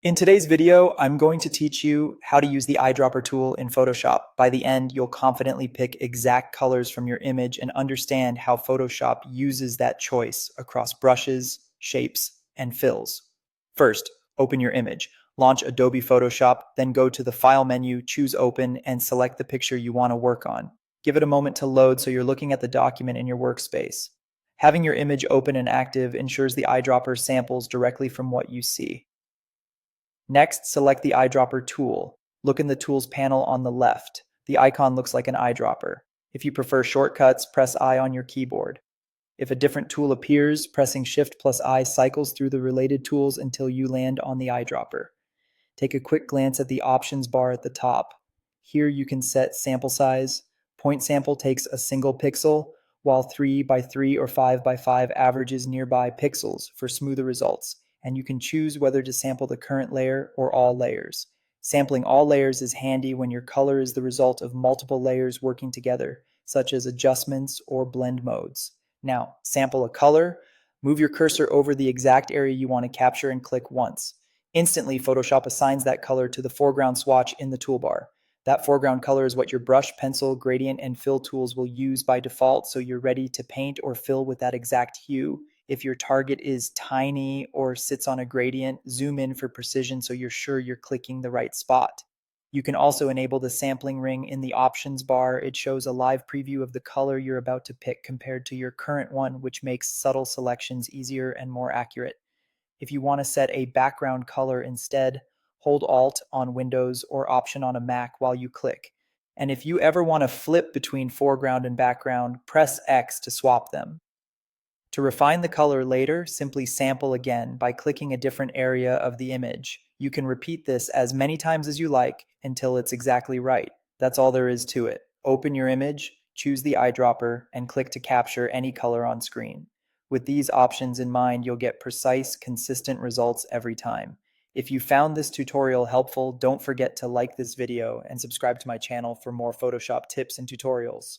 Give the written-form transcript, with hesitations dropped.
In today's video, I'm going to teach you how to use the eyedropper tool in Photoshop. By the end, you'll confidently pick exact colors from your image and understand how Photoshop uses that choice across brushes, shapes, and fills. First, open your image. Launch Adobe Photoshop, then go to the File menu, choose Open, and select the picture you want to work on. Give it a moment to load so you're looking at the document in your workspace. Having your image open and active ensures the eyedropper samples directly from what you see. Next, select the eyedropper tool. Look in the Tools panel on the left. The icon looks like an eyedropper. If you prefer shortcuts, press I on your keyboard. If a different tool appears, pressing Shift plus I cycles through the related tools until you land on the eyedropper. Take a quick glance at the options bar at the top. Here you can set sample size. Point sample takes a single pixel, while 3 by 3 or 5 by 5 averages nearby pixels for smoother results, and you can choose whether to sample the current layer or all layers. Sampling all layers is handy when your color is the result of multiple layers working together, such as adjustments or blend modes. Now, sample a color, move your cursor over the exact area you want to capture and click once. Instantly, Photoshop assigns that color to the foreground swatch in the toolbar. That foreground color is what your brush, pencil, gradient, and fill tools will use by default, so you're ready to paint or fill with that exact hue. If your target is tiny or sits on a gradient, zoom in for precision so you're sure you're clicking the right spot. You can also enable the sampling ring in the options bar. It shows a live preview of the color you're about to pick compared to your current one, which makes subtle selections easier and more accurate. If you want to set a background color instead, hold Alt on Windows or Option on a Mac while you click. And if you ever want to flip between foreground and background, press X to swap them. To refine the color later, simply sample again by clicking a different area of the image. You can repeat this as many times as you like until it's exactly right. That's all there is to it. Open your image, choose the eyedropper, and click to capture any color on screen. With these options in mind, you'll get precise, consistent results every time. If you found this tutorial helpful, don't forget to like this video and subscribe to my channel for more Photoshop tips and tutorials.